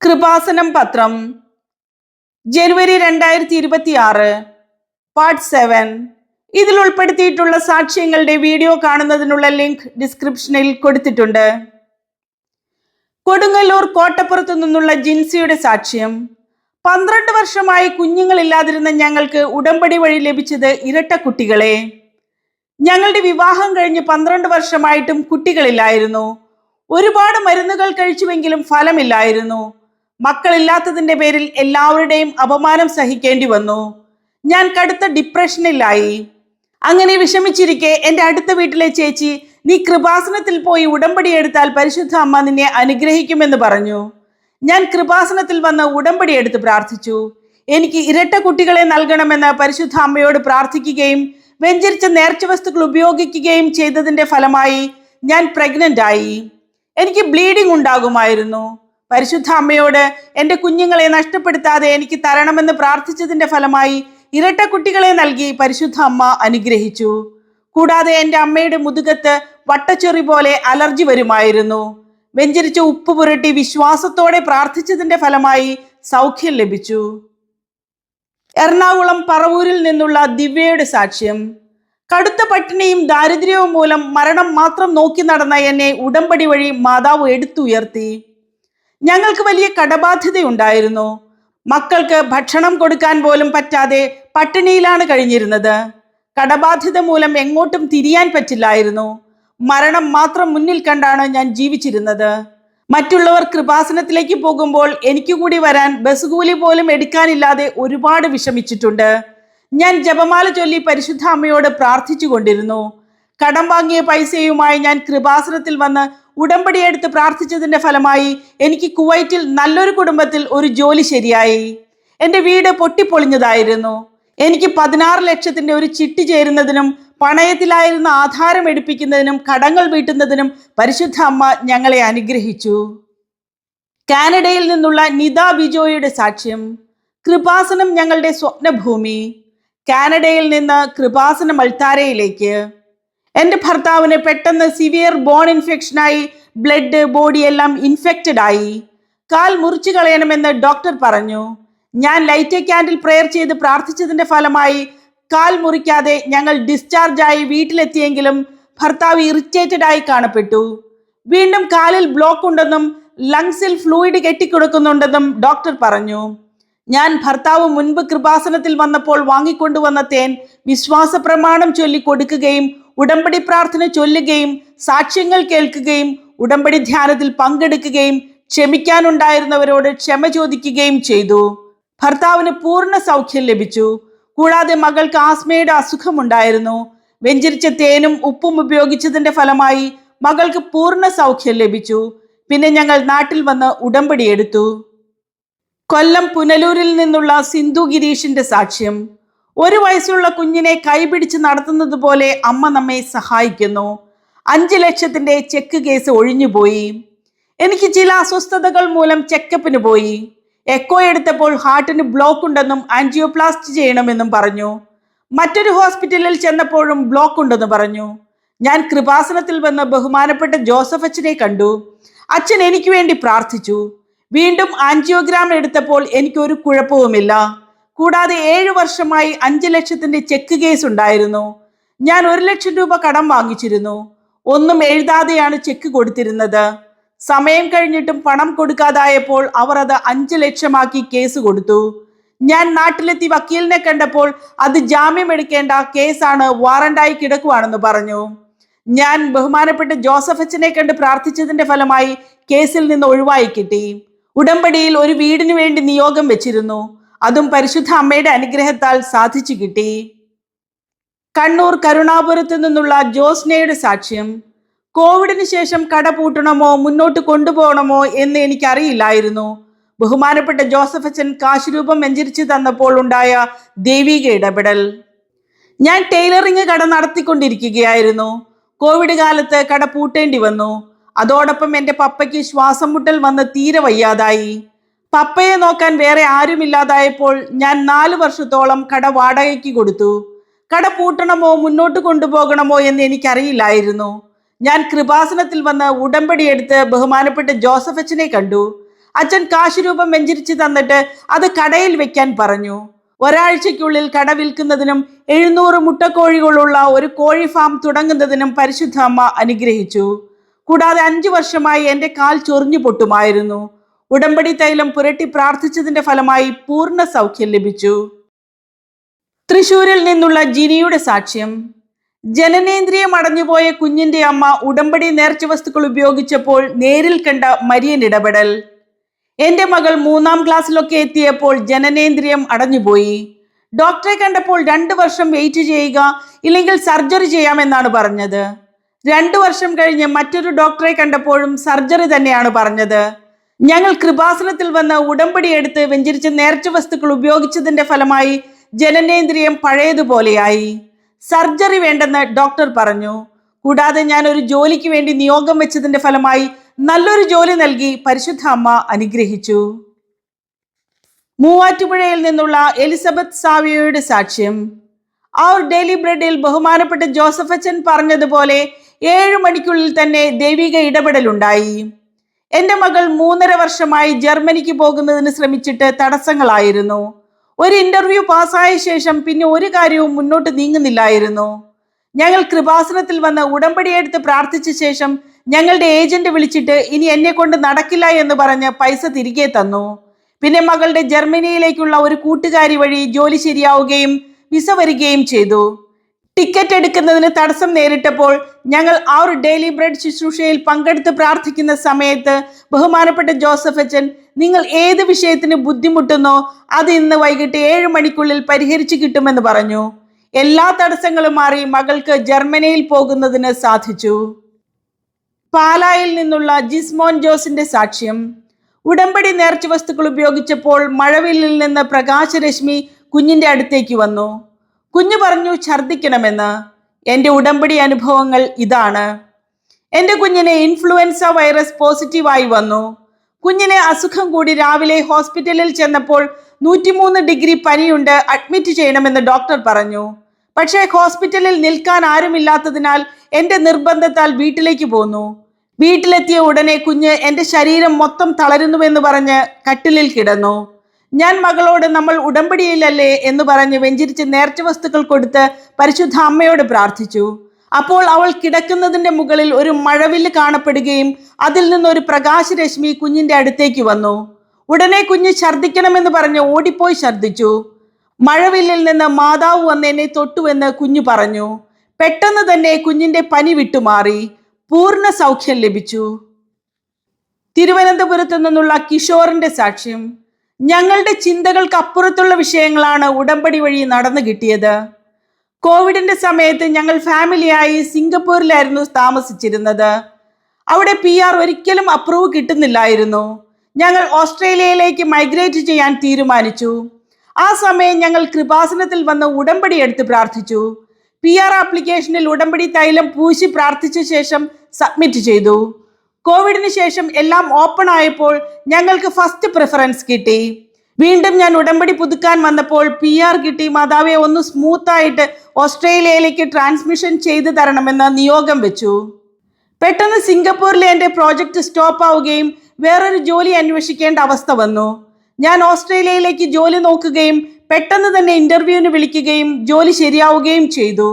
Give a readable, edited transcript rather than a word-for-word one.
കൃപാസനം പത്രം ജനുവരി 2026 പാർട്ട് 7. ഇതിൽ ഉൾപ്പെടുത്തിയിട്ടുള്ള സാക്ഷ്യങ്ങളുടെ വീഡിയോ കാണുന്നതിനുള്ള ലിങ്ക് ഡിസ്ക്രിപ്ഷനിൽ കൊടുത്തിട്ടുണ്ട്. കൊടുങ്ങല്ലൂർ കോട്ടപ്പുറത്തു നിന്നുള്ള ജിൻസിയുടെ സാക്ഷ്യം. 12 വർഷമായി കുഞ്ഞുങ്ങളില്ലാതിരുന്ന ഞങ്ങൾക്ക് ഉടമ്പടി വഴി ലഭിച്ചത് ഇരട്ട കുട്ടികളെ. ഞങ്ങളുടെ വിവാഹം കഴിഞ്ഞ് 12 വർഷമായിട്ടും കുട്ടികളില്ലായിരുന്നു. ഒരുപാട് മരുന്നുകൾ കഴിച്ചുവെങ്കിലും ഫലമില്ലായിരുന്നു. മക്കളില്ലാത്തതിന്റെ പേരിൽ എല്ലാവരുടെയും അപമാനം സഹിക്കേണ്ടി വന്നു. ഞാൻ കടുത്ത ഡിപ്രഷനിലായി. അങ്ങനെ വിഷമിച്ചിരിക്കെ എൻ്റെ അടുത്ത വീട്ടിലെ ചേച്ചി, നീ കൃപാസനത്തിൽ പോയി ഉടമ്പടി എടുത്താൽ പരിശുദ്ധ അമ്മ നിന്നെ അനുഗ്രഹിക്കുമെന്ന് പറഞ്ഞു. ഞാൻ കൃപാസനത്തിൽ വന്ന് ഉടമ്പടി എടുത്ത് പ്രാർത്ഥിച്ചു. എനിക്ക് ഇരട്ട കുട്ടികളെ നൽകണമെന്ന് പരിശുദ്ധ അമ്മയോട് പ്രാർത്ഥിക്കുകയും വെഞ്ചരിച്ച നേർച്ച വസ്തുക്കൾ ഉപയോഗിക്കുകയും ചെയ്തതിന്റെ ഫലമായി ഞാൻ പ്രഗ്നന്റ് ആയി. എനിക്ക് ബ്ലീഡിംഗ് ഉണ്ടാകുമായിരുന്നു. പരിശുദ്ധ അമ്മയോട് എൻ്റെ കുഞ്ഞുങ്ങളെ നഷ്ടപ്പെടുത്താതെ എനിക്ക് തരണമെന്ന് പ്രാർത്ഥിച്ചതിന്റെ ഫലമായി ഇരട്ട കുട്ടികളെ നൽകി പരിശുദ്ധ അമ്മ അനുഗ്രഹിച്ചു. കൂടാതെ എൻ്റെ അമ്മയുടെ മുതുകത്ത് വട്ടച്ചൊറി പോലെ അലർജി വരുമായിരുന്നു. വെഞ്ചരിച്ച ഉപ്പ് പുരട്ടി വിശ്വാസത്തോടെ പ്രാർത്ഥിച്ചതിന്റെ ഫലമായി സൗഖ്യം ലഭിച്ചു. എറണാകുളം പറവൂരിൽ നിന്നുള്ള ദിവ്യയുടെ സാക്ഷ്യം. കടുത്ത പട്ടിണിയും ദാരിദ്ര്യവും മൂലം മരണം മാത്രം നോക്കി നടന്ന എന്നെ ഉടമ്പടി വഴി മാതാവ് എടുത്തുയർത്തി. ഞങ്ങൾക്ക് വലിയ കടബാധ്യതയുണ്ടായിരുന്നു. മക്കൾക്ക് ഭക്ഷണം കൊടുക്കാൻ പോലും പറ്റാതെ പട്ടിണിയിലാണ് കഴിഞ്ഞിരുന്നത്. കടബാധ്യത മൂലം എങ്ങോട്ടും തിരിയാൻ പറ്റില്ലായിരുന്നു. മരണം മാത്രം മുന്നിൽ കണ്ടാണ് ഞാൻ ജീവിച്ചിരുന്നത്. മറ്റുള്ളവർ കൃപാസനത്തിലേക്ക് പോകുമ്പോൾ എനിക്ക് കൂടി വരാൻ ബസ് കൂലി പോലും എടുക്കാനില്ലാതെ ഒരുപാട് വിഷമിച്ചിട്ടുണ്ട്. ഞാൻ ജപമാല ചൊല്ലി പരിശുദ്ധ അമ്മയോട് പ്രാർത്ഥിച്ചു കൊണ്ടിരുന്നു. കടം വാങ്ങിയ പൈസയുമായി ഞാൻ കൃപാസനത്തിൽ വന്ന് ഉടമ്പടി എടുത്ത് പ്രാർത്ഥിച്ചതിന്റെ ഫലമായി എനിക്ക് കുവൈറ്റിൽ നല്ലൊരു കുടുംബത്തിൽ ഒരു ജോലി ശരിയായി. എൻ്റെ വീട് പൊട്ടിപ്പൊളിഞ്ഞതായിരുന്നു. എനിക്ക് 16 ലക്ഷത്തിന്റെ ഒരു ചിട്ടി ചേരുന്നതിനും പണയത്തിലായിരുന്ന ആധാരം എടുപ്പിക്കുന്നതിനും കടങ്ങൾ വീട്ടുന്നതിനും പരിശുദ്ധ അമ്മ ഞങ്ങളെ അനുഗ്രഹിച്ചു. കാനഡയിൽ നിന്നുള്ള നിത ബിജോയുടെ സാക്ഷ്യം. കൃപാസനം ഞങ്ങളുടെ സ്വപ്നഭൂമി. കാനഡയിൽ നിന്ന് കൃപാസനം അൾത്താരയിലേക്ക്. എൻ്റെ ഭർത്താവിന് പെട്ടെന്ന് സിവിയർ ബോൺ ഇൻഫെക്ഷനായി ബ്ലഡ് ബോഡി എല്ലാം ഇൻഫെക്റ്റഡ് ആയി. കാൽ മുറിച്ചു കളയണമെന്ന് ഡോക്ടർ പറഞ്ഞു. ഞാൻ ലൈറ്റ് ക്യാൻഡിൽ പ്രെയർ ചെയ്ത് പ്രാർത്ഥിച്ചതിന്റെ ഫലമായി കാൽ മുറിക്കാതെ ഞങ്ങൾ ഡിസ്ചാർജ് ആയി വീട്ടിലെത്തിയെങ്കിലും ഭർത്താവ് ഇറിറ്റേറ്റഡ് ആയി കാണപ്പെട്ടു. വീണ്ടും കാലിൽ ബ്ലോക്ക് ഉണ്ടെന്നും ലങ്സിൽ ഫ്ലൂയിഡ് കെട്ടിക്കൊടുക്കുന്നുണ്ടെന്നും ഡോക്ടർ പറഞ്ഞു. ഞാൻ ഭർത്താവ് മുൻപ് കൃപാസനത്തിൽ വന്നപ്പോൾ വാങ്ങിക്കൊണ്ടുവന്ന തേൻ വിശ്വാസ പ്രമാണം ചൊല്ലി കൊടുക്കുകയും ഉടമ്പടി പ്രാർത്ഥന ചൊല്ലുകയും സാക്ഷ്യങ്ങൾ കേൾക്കുകയും ഉടമ്പടി ധ്യാനത്തിൽ പങ്കെടുക്കുകയും ക്ഷമിക്കാനുണ്ടായിരുന്നവരോട് ക്ഷമ ചോദിക്കുകയും ചെയ്തു. ഭർത്താവിന് പൂർണ്ണ സൗഖ്യം ലഭിച്ചു. കൂടാതെ മകൾക്ക് ആസ്മയുടെ അസുഖമുണ്ടായിരുന്നു. വെഞ്ചരിച്ച തേനും ഉപ്പും ഉപയോഗിച്ചതിന്റെ ഫലമായി മകൾക്ക് പൂർണ്ണ സൗഖ്യം ലഭിച്ചു. പിന്നെ ഞങ്ങൾ നാട്ടിൽ വന്ന് ഉടമ്പടി എടുത്തു. കൊല്ലം പുനലൂരിൽ നിന്നുള്ള സിന്ധു ഗിരീഷിന്റെ സാക്ഷ്യം. 1 വയസ്സുള്ള കുഞ്ഞിനെ കൈപിടിച്ച് നടത്തുന്നത് പോലെ അമ്മ നമ്മെ സഹായിക്കുന്നു. 5 ലക്ഷത്തിന്റെ ചെക്ക് കേസ് ഒഴിഞ്ഞുപോയി. എനിക്ക് ചില അസ്വസ്ഥതകൾ മൂലം ചെക്കപ്പിന് പോയി. എക്കോ എടുത്തപ്പോൾ ഹാർട്ടിന് ബ്ലോക്ക് ഉണ്ടെന്നും ആൻജിയോപ്ലാസ്റ്റ് ചെയ്യണമെന്നും പറഞ്ഞു. മറ്റൊരു ഹോസ്പിറ്റലിൽ ചെന്നപ്പോഴും ബ്ലോക്ക് ഉണ്ടെന്ന് പറഞ്ഞു. ഞാൻ കൃപാസനത്തിൽ വന്ന് ബഹുമാനപ്പെട്ട ജോസഫ് അച്ഛനെ കണ്ടു. അച്ഛൻ എനിക്ക് വേണ്ടി പ്രാർത്ഥിച്ചു. വീണ്ടും ആൻജിയോഗ്രാം എടുത്തപ്പോൾ എനിക്കൊരു കുഴപ്പവുമില്ല. കൂടാതെ 7 വർഷമായി 5 ലക്ഷത്തിന്റെ ചെക്ക് കേസ് ഉണ്ടായിരുന്നു. ഞാൻ 1 ലക്ഷം രൂപ കടം വാങ്ങിച്ചിരുന്നു. ഒന്നും എഴുതാതെയാണ് ചെക്ക് കൊടുത്തിരുന്നത്. സമയം കഴിഞ്ഞിട്ടും പണം കൊടുക്കാതായപ്പോൾ അവർ അത് 5 ലക്ഷമാക്കി കേസ് കൊടുത്തു. ഞാൻ നാട്ടിലെത്തി വക്കീലിനെ കണ്ടപ്പോൾ അത് ജാമ്യം എടുക്കേണ്ട കേസാണ്, വാറണ്ടായി കിടക്കുവാണെന്ന് പറഞ്ഞു. ഞാൻ ബഹുമാനപ്പെട്ട ജോസഫ് അച്ഛനെ കണ്ട് പ്രാർത്ഥിച്ചതിന്റെ ഫലമായി കേസിൽ നിന്ന് ഒഴിവായി കിട്ടി. ഉടമ്പടിയിൽ ഒരു വീടിന് വേണ്ടി നിയോഗം വെച്ചിരുന്നു. അതും പരിശുദ്ധ അമ്മയുടെ അനുഗ്രഹത്താൽ സാധിച്ചു കിട്ടി. കണ്ണൂർ കരുണാപുരത്തു നിന്നുള്ള ജോസ്നയുടെ സാക്ഷ്യം. കോവിഡിന് ശേഷം കട പൂട്ടണമോ മുന്നോട്ട് കൊണ്ടുപോകണമോ എന്ന് എനിക്കറിയില്ലായിരുന്നു. ബഹുമാനപ്പെട്ട ജോസഫ് അച്ഛൻ കാശുരൂപം വെഞ്ചരിച്ചു തന്നപ്പോൾ ഉണ്ടായ ദൈവിക ഇടപെടൽ. ഞാൻ ടൈലറിങ് കട നടത്തിക്കൊണ്ടിരിക്കുകയായിരുന്നു. കോവിഡ് കാലത്ത് കട പൂട്ടേണ്ടി വന്നു. അതോടൊപ്പം എൻ്റെ പപ്പയ്ക്ക് ശ്വാസം മുട്ടൽ വന്ന് തീരെ വയ്യാതായി. പപ്പയെ നോക്കാൻ വേറെ ആരുമില്ലാതായപ്പോൾ ഞാൻ 4 വർഷത്തോളം കട വാടകയ്ക്ക് കൊടുത്തു. കട പൂട്ടണമോ മുന്നോട്ട് കൊണ്ടുപോകണമോ എന്ന് എനിക്കറിയില്ലായിരുന്നു. ഞാൻ കൃപാസനത്തിൽ വന്ന് ഉടമ്പടി എടുത്ത് ബഹുമാനപ്പെട്ട ജോസഫ് അച്ഛനെ കണ്ടു. അച്ഛൻ കാശുരൂപം വെഞ്ചരിച്ചു തന്നിട്ട് അത് കടയിൽ വെക്കാൻ പറഞ്ഞു. ഒരാഴ്ചയ്ക്കുള്ളിൽ കട വിൽക്കുന്നതിനും 700 മുട്ടക്കോഴികളുള്ള ഒരു കോഴി ഫാം തുടങ്ങുന്നതിനും പരിശുദ്ധ അമ്മ അനുഗ്രഹിച്ചു. കൂടാതെ 5 വർഷമായി എൻ്റെ കാൽ ചൊറിഞ്ഞു പൊട്ടുമായിരുന്നു. ഉടമ്പടി തൈലം പുരട്ടി പ്രാർത്ഥിച്ചതിന്റെ ഫലമായി പൂർണ്ണ സൗഖ്യം ലഭിച്ചു. തൃശൂരിൽ നിന്നുള്ള ജിനിയുടെ സാക്ഷ്യം. ജനനേന്ദ്രിയം അടഞ്ഞുപോയ കുഞ്ഞിന്റെ അമ്മ ഉടമ്പടി നേർച്ച വസ്തുക്കൾ ഉപയോഗിച്ചപ്പോൾ നേരിൽ കണ്ട മരിയൻ ഇടപെടൽ. എന്റെ മകൾ 3ാം ക്ലാസ്സിലൊക്കെ എത്തിയപ്പോൾ ജനനേന്ദ്രിയം അടഞ്ഞുപോയി. ഡോക്ടറെ കണ്ടപ്പോൾ 2 വർഷം വെയിറ്റ് ചെയ്യുക, ഇല്ലെങ്കിൽ സർജറി ചെയ്യാമെന്നാണ് പറഞ്ഞത്. 2 വർഷം കഴിഞ്ഞ് മറ്റൊരു ഡോക്ടറെ കണ്ടപ്പോഴും സർജറി തന്നെയാണ് പറഞ്ഞത്. ഞങ്ങൾ കൃപാസനത്തിൽ വന്ന് ഉടമ്പടി എടുത്ത് വെഞ്ചരിച്ച നേർച്ച വസ്തുക്കൾ ഉപയോഗിച്ചതിന്റെ ഫലമായി ജനനേന്ദ്രിയം പഴയതുപോലെയായി. സർജറി വേണ്ടെന്ന് ഡോക്ടർ പറഞ്ഞു. കൂടാതെ ഞാൻ ഒരു ജോലിക്ക് വേണ്ടി നിയോഗം വെച്ചതിന്റെ ഫലമായി നല്ലൊരു ജോലി നൽകി പരിശുദ്ധ അമ്മ അനുഗ്രഹിച്ചു. മൂവാറ്റുപുഴയിൽ നിന്നുള്ള എലിസബത്ത് സാവിയോയുടെ സാക്ഷ്യം. അവർ ഡെയിലി ബ്രെഡിൽ ബഹുമാനപ്പെട്ട ജോസഫ് അച്ഛൻ പറഞ്ഞതുപോലെ 7 മണിക്കുള്ളിൽ തന്നെ ദൈവിക ഇടപെടലുണ്ടായി. എൻ്റെ മകൾ 3.5 വർഷമായി ജർമ്മനിക്ക് പോകുന്നതിന് ശ്രമിച്ചിട്ട് തടസ്സങ്ങളായിരുന്നു. ഒരു ഇന്റർവ്യൂ പാസ്സായ ശേഷം പിന്നെ ഒരു കാര്യവും മുന്നോട്ട് നീങ്ങുന്നില്ലായിരുന്നു. ഞങ്ങൾ കൃപാസനത്തിൽ വന്ന് ഉടമ്പടിയെടുത്ത് പ്രാർത്ഥിച്ച ശേഷം ഞങ്ങളുടെ ഏജന്റ് വിളിച്ചിട്ട് ഇനി എന്നെ കൊണ്ട് നടക്കില്ല എന്ന് പറഞ്ഞ് പൈസ തിരികെ തന്നു. പിന്നെ മകളുടെ ജർമ്മനിയിലേക്കുള്ള ഒരു കൂട്ടുകാരി വഴി ജോലി ശരിയാവുകയും വിസ വരികയും ചെയ്തു. ടിക്കറ്റ് എടുക്കുന്നതിന് തടസ്സം നേരിട്ടപ്പോൾ ഞങ്ങൾ ആ ഒരു ഡെയിലി ബ്രെഡ് ശുശ്രൂഷയിൽ പങ്കെടുത്ത് പ്രാർത്ഥിക്കുന്ന സമയത്ത് ബഹുമാനപ്പെട്ട ജോസഫ് അച്ഛൻ, നിങ്ങൾ ഏത് വിഷയത്തിന് ബുദ്ധിമുട്ടുന്നോ അത് ഇന്ന് വൈകിട്ട് 7 മണിക്കുള്ളിൽ പരിഹരിച്ചു കിട്ടുമെന്ന് പറഞ്ഞു. എല്ലാ തടസ്സങ്ങളും മാറി മകൾക്ക് ജർമ്മനിയിൽ പോകുന്നതിന് സാധിച്ചു. പാലായിൽ നിന്നുള്ള ജിസ്മോൻ ജോസിന്റെ സാക്ഷ്യം. ഉടമ്പടി നേർച്ച വസ്തുക്കൾ ഉപയോഗിച്ചപ്പോൾ മഴവില്ലിൽ നിന്ന് പ്രകാശരശ്മി കുഞ്ഞിന്റെ അടുത്തേക്ക് വന്നു. കുഞ്ഞു പറഞ്ഞു ഛർദിക്കണമെന്ന്. എൻ്റെ ഉടമ്പടി അനുഭവങ്ങൾ ഇതാണ്. എൻ്റെ കുഞ്ഞിന് ഇൻഫ്ലുവൻസ വൈറസ് പോസിറ്റീവായി വന്നു. കുഞ്ഞിനെ അസുഖം കൂടി രാവിലെ ഹോസ്പിറ്റലിൽ ചെന്നപ്പോൾ 103 ഡിഗ്രി പനിയുണ്ട്, അഡ്മിറ്റ് ചെയ്യണമെന്ന് ഡോക്ടർ പറഞ്ഞു. പക്ഷേ ഹോസ്പിറ്റലിൽ നിൽക്കാൻ ആരുമില്ലാത്തതിനാൽ എൻ്റെ നിർബന്ധത്താൽ വീട്ടിലേക്ക് പോന്നു. വീട്ടിലെത്തിയ ഉടനെ കുഞ്ഞ് എൻ്റെ ശരീരം മൊത്തം തളരുന്നുവെന്ന് പറഞ്ഞ് കട്ടിലിൽ കിടന്നു. ഞാൻ മകളോട് നമ്മൾ ഉടമ്പടിയിലല്ലേ എന്ന് പറഞ്ഞ് വെഞ്ചരിച്ച് നേർച്ച വസ്തുക്കൾ കൊടുത്ത് പരിശുദ്ധ അമ്മയോട് പ്രാർത്ഥിച്ചു. അപ്പോൾ അവൾ കിടക്കുന്നതിന്റെ മുകളിൽ ഒരു മഴവില്ല് കാണപ്പെടുകയും അതിൽ നിന്നൊരു പ്രകാശരശ്മി കുഞ്ഞിന്റെ അടുത്തേക്ക് വന്നു. ഉടനെ കുഞ്ഞ് ഛർദിക്കണമെന്ന് പറഞ്ഞ് ഓടിപ്പോയി ഛർദിച്ചു. മഴവില്ലിൽ നിന്ന് മാതാവ് വന്ന് എന്നെ തൊട്ടുവെന്ന് കുഞ്ഞു പറഞ്ഞു. പെട്ടെന്ന് തന്നെ കുഞ്ഞിന്റെ പനി വിട്ടുമാറി. പൂർണ്ണ സൗഖ്യം ലഭിച്ചു. തിരുവനന്തപുരത്തു നിന്നുള്ള കിഷോറിന്റെ സാക്ഷ്യം. ഞങ്ങളുടെ ചിന്തകൾക്ക് അപ്പുറത്തുള്ള വിഷയങ്ങളാണ് ഉടമ്പടി വഴി നടന്നു കിട്ടിയത്. കോവിഡിന്റെ സമയത്ത് ഞങ്ങൾ ഫാമിലിയായി സിംഗപ്പൂരിലായിരുന്നു താമസിച്ചിരുന്നത്. അവിടെ PR ഒരിക്കലും അപ്രൂവ് കിട്ടുന്നില്ലായിരുന്നു. ഞങ്ങൾ ഓസ്ട്രേലിയയിലേക്ക് മൈഗ്രേറ്റ് ചെയ്യാൻ തീരുമാനിച്ചു. ആ സമയം ഞങ്ങൾ കൃപാസനത്തിൽ വന്ന് ഉടമ്പടി എടുത്ത് പ്രാർത്ഥിച്ചു. PR ആപ്ലിക്കേഷനിൽ ഉടമ്പടി തൈലം പൂശി പ്രാർത്ഥിച്ച ശേഷം സബ്മിറ്റ് ചെയ്തു. കോവിഡിന് ശേഷം എല്ലാം ഓപ്പൺ ആയപ്പോൾ ഞങ്ങൾക്ക് ഫസ്റ്റ് പ്രിഫറൻസ് കിട്ടി. വീണ്ടും ഞാൻ ഉടമ്പടി പുതുക്കാൻ വന്നപ്പോൾ PR കിട്ടി. മാതാവെ ഒന്ന് സ്മൂത്തായിട്ട് ഓസ്ട്രേലിയയിലേക്ക് ട്രാൻസ്മിഷൻ ചെയ്തു തരണമെന്ന് നിയോഗം വെച്ചു. പെട്ടെന്ന് സിംഗപ്പൂരിലെ എൻ്റെ പ്രോജക്റ്റ് സ്റ്റോപ്പ് ആവുകയും വേറൊരു ജോലി അന്വേഷിക്കേണ്ട അവസ്ഥ വന്നു. ഞാൻ ഓസ്ട്രേലിയയിലേക്ക് ജോലി നോക്കുകയും പെട്ടെന്ന് തന്നെ ഇന്റർവ്യൂവിന് വിളിക്കുകയും ജോലി ശരിയാവുകയും ചെയ്തു.